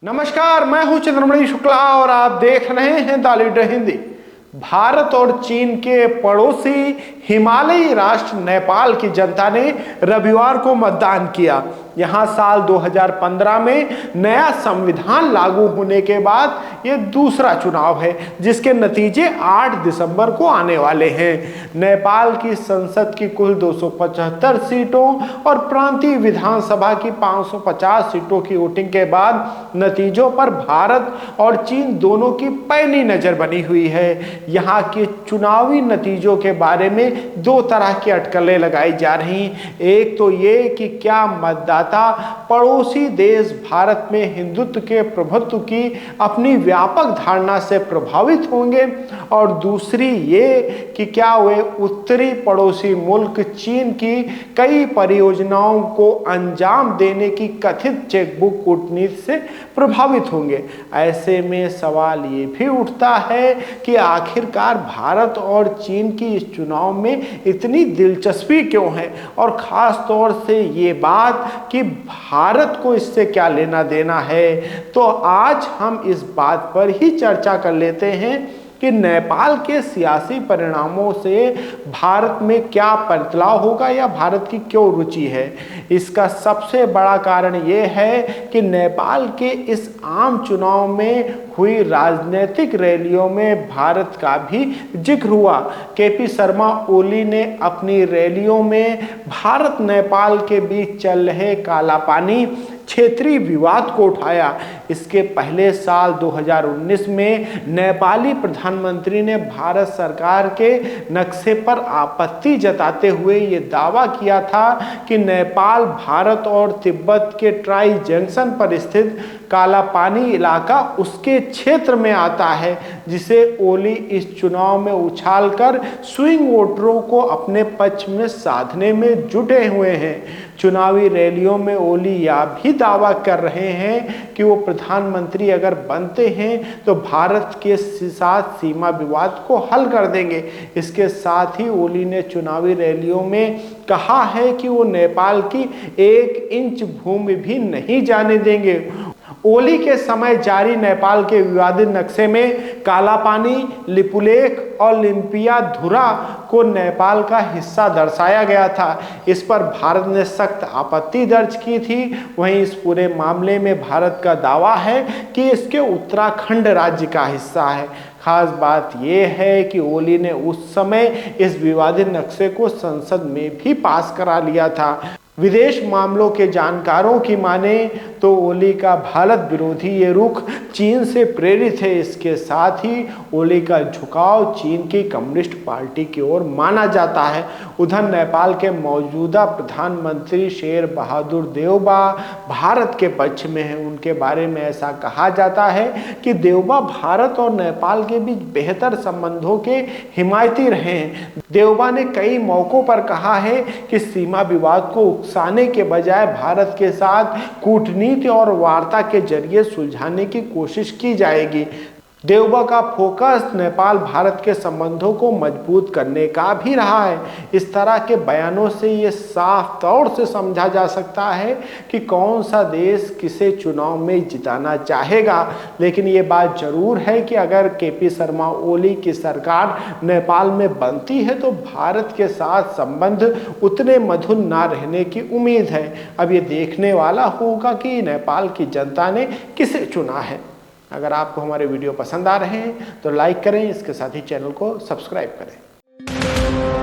नमस्कार, मैं हूं चंद्रमणि शुक्ला और आप देख रहे हैं द लीडर हिंदी। भारत और चीन के पड़ोसी हिमालयी राष्ट्र नेपाल की जनता ने रविवार को मतदान किया। यहां साल 2015 में नया संविधान लागू होने के बाद ये दूसरा चुनाव है जिसके नतीजे 8 दिसंबर को आने वाले हैं। नेपाल की संसद की कुल 275 सीटों और प्रांतीय विधानसभा की 550 सीटों की वोटिंग के बाद नतीजों पर भारत और चीन दोनों की पैनी नजर बनी हुई है। यहाँ के चुनावी नतीजों के बारे में दो तरह की अटकलें लगाई जा रही। एक तो ये कि क्या मतदाता पड़ोसी देश भारत में हिंदुत्व के प्रभुत्व की अपनी व्यापक धारणा से प्रभावित होंगे, और दूसरी ये कि क्या वे उत्तरी पड़ोसी मुल्क चीन की कई परियोजनाओं को अंजाम देने की कथित चेकबुक कूटनीति से प्रभावित होंगे। ऐसे में सवाल ये भी उठता है कि आखिरकार भारत और चीन की इस चुनाव में इतनी दिलचस्पी क्यों है, और खास तौर से ये बात कि भारत को इससे क्या लेना देना है। तो आज हम इस बात पर ही चर्चा कर लेते हैं कि नेपाल के सियासी परिणामों से भारत में क्या बदलाव होगा या भारत की क्यों रुचि है। इसका सबसे बड़ा कारण ये है कि नेपाल के इस आम चुनाव में हुई राजनीतिक रैलियों में भारत का भी जिक्र हुआ। केपी शर्मा ओली ने अपनी रैलियों में भारत नेपाल के बीच चल रहे कालापानी क्षेत्रीय विवाद को उठाया। इसके पहले साल 2019 में नेपाली प्रधानमंत्री ने भारत सरकार के नक्शे पर आपत्ति जताते हुए ये दावा किया था कि नेपाल भारत और तिब्बत के ट्राई जंक्शन पर स्थित कालापानी इलाका उसके क्षेत्र में आता है, जिसे ओली इस चुनाव में उछालकर स्विंग वोटरों को अपने पक्ष में साधने में जुटे हुए हैं। चुनावी रैलियों में ओली यह भी दावा कर रहे हैं कि वो प्रधानमंत्री अगर बनते हैं तो भारत के साथ सीमा विवाद को हल कर देंगे। इसके साथ ही ओली ने चुनावी रैलियों में कहा है कि वो नेपाल की 1 इंच भूमि भी नहीं जाने देंगे। ओली के समय जारी नेपाल के विवादित नक्शे में कालापानी, लिपुलेख और लिम्पियाधुरा को नेपाल का हिस्सा दर्शाया गया था। इस पर भारत ने सख्त आपत्ति दर्ज की थी। वहीं इस पूरे मामले में भारत का दावा है कि इसके उत्तराखंड राज्य का हिस्सा है। खास बात यह है कि ओली ने उस समय इस विवादित नक्शे को संसद में भी पास करा लिया था। विदेश मामलों के जानकारों की माने तो ओली का भारत विरोधी ये रुख चीन से प्रेरित है। इसके साथ ही ओली का झुकाव चीन की कम्युनिस्ट पार्टी की ओर माना जाता है। उधर नेपाल के मौजूदा प्रधानमंत्री शेर बहादुर देउबा भारत के पक्ष में हैं। उनके बारे में ऐसा कहा जाता है कि देउबा भारत और नेपाल के बीच बेहतर संबंधों के हिमायती रहे हैं। देउबा ने कई मौकों पर कहा है कि सीमा विवाद को उकसाने के बजाय भारत के साथ कूटनीति और वार्ता के जरिए सुलझाने की कोशिश की जाएगी। देउबा का फोकस नेपाल भारत के संबंधों को मजबूत करने का भी रहा है। इस तरह के बयानों से ये साफ तौर से समझा जा सकता है कि कौन सा देश किसे चुनाव में जिताना चाहेगा। लेकिन ये बात जरूर है कि अगर केपी शर्मा ओली की सरकार नेपाल में बनती है तो भारत के साथ संबंध उतने मधुर ना रहने की उम्मीद है। अब ये देखने वाला होगा कि नेपाल की जनता ने किसे चुना है। अगर आपको हमारे वीडियो पसंद आ रहे हैं तो लाइक करें, इसके साथ ही चैनल को सब्सक्राइब करें।